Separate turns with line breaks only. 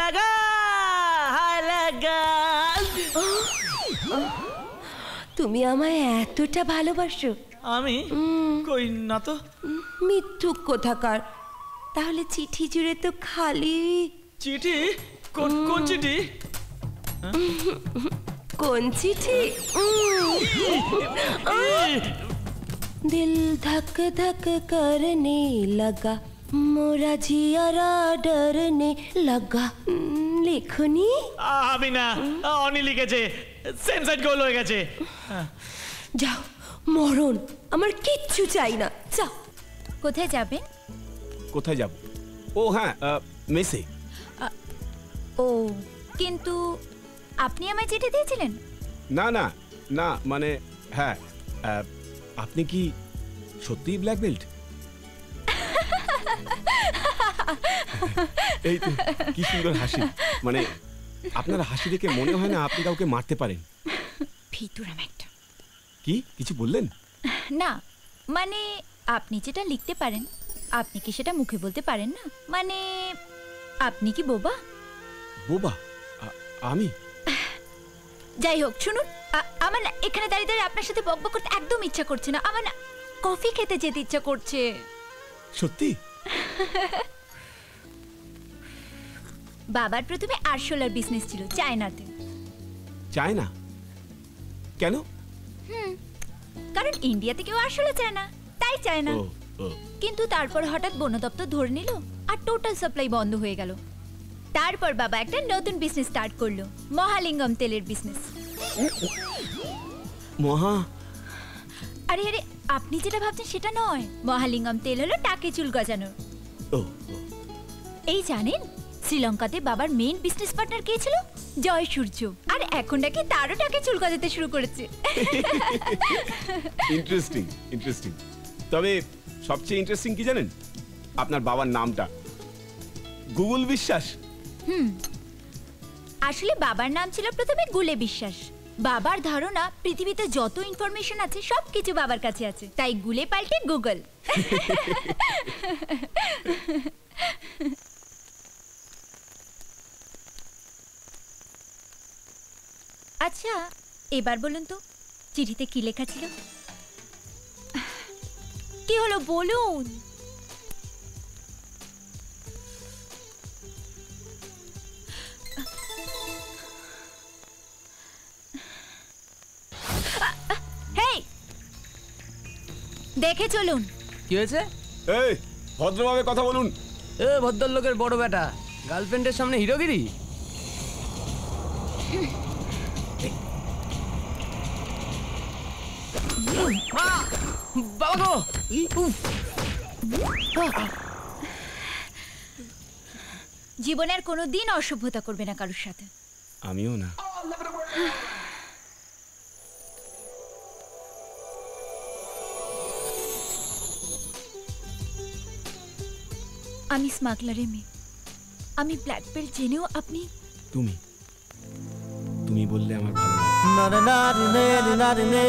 লাগা লাগা।
তুমি আমায় এতটা ভালোবাসো?
আমি কই না তো।
মিথ্যুক কোথাকার। তাহলে চিঠি জুড়ে তো খালি।
চিঠি? কোন চিঠি?
কোন চিঠি? दिल धक धक करने लगा मोरा जियारा डरने लगा। লেখনি?
আমি না, অনি লিখেছে। সেন্সার গোল হয়ে গেছে।
যাও, মরণ, আমার কিচ্ছু চাই না। যাও।
কোথায় যাবেন?
কোথায় যাব? ও হ্যাঁ, মেসে।
ও, কিন্তু আপনি আমায় চিঠি দিয়েছিলেন?
না না না, মানে হ্যাঁ, আপনি কি সত্যিই ব্ল্যাক বেল্ট? এই তো কি সুন্দর হাসি। মানে আপনার হাসি দেখে মনে হয় না আপনি কাউকে মারতে পারেন।
ভিতুরাম একটা।
কি কিছু বললেন?
না, মানে আপনি যেটা লিখতে পারেন আপনি কি সেটা মুখে বলতে পারেন না? মানে আপনি কি বোবা?
বোবা? আমি?
যাই হোক, শুনুন, আমার না এখানে দাঁড়িয়ে দাঁড়িয়ে আপনার সাথে বকবক করতে একদম ইচ্ছা করছে না। আমার না কফি খেতে যেতে ইচ্ছা করছে।
সত্যি?
বাবার প্রথমে আরশোলার বিজনেস ছিল চায়নাতে।
চায়না? কেন?
কারণ ইন্ডিয়াতে কেউ আরশোলা চায় না, তাই চায় না। কিন্তু তারপর হঠাৎ বন দপ্তর ধরে নিল আর টোটাল সাপ্লাই বন্ধ হয়ে গেল। তারপর বাবা একটা নতুন বিজনেস স্টার্ট করলো, মহালিঙ্গম তেলের বিজনেস।
মহা?
আরে আরে, আপনি যেটা ভাবছেন সেটা নয়। মহালিঙ্গম তেল হলো টাকে চুল গজানোর। এই জানেন শ্রীলঙ্কাতে বাবার মেইন বিজনেস পার্টনার কে ছিল? জয় সূর্য। আর এখন নাকি তারও টাকে চুল গজাতে শুরু করেছে।
Interesting interesting. তবে সবচেয়ে ইন্টারেস্টিং কি জানেন? আপনার বাবার নামটা, গুগল বিশ্বাস।
আসলে বাবার নাম ছিল প্রথমে গুলে বিশ্বাস। বাবার ধারণা পৃথিবীতে যত ইনফরমেশন আছে সবকিছু বাবার কাছে আছে, তাই গুলে পাল্টে গুগল। আচ্ছা, এবার বলুন তো চিঠিতে কি লেখা ছিল? কি হলো বলুন। দেখে চলুন।
কি হয়েছে?
এই ভদ্রভাবে কথা বলুন।
এ ভদ্রলোকের বড় বেটা, গার্লফ্রেন্ডের সামনে হিরোগিরি। বাবা গো!
জীবনের কোনোদিন অসভ্যতা করবে না কারোর সাথে।
আমিও না।
আমি স্মাগলারের মেয়ে। আমি ব্ল্যাক বেল্ট জেনেও আপনি।
তুমি বললে আমার ভালো লাগে।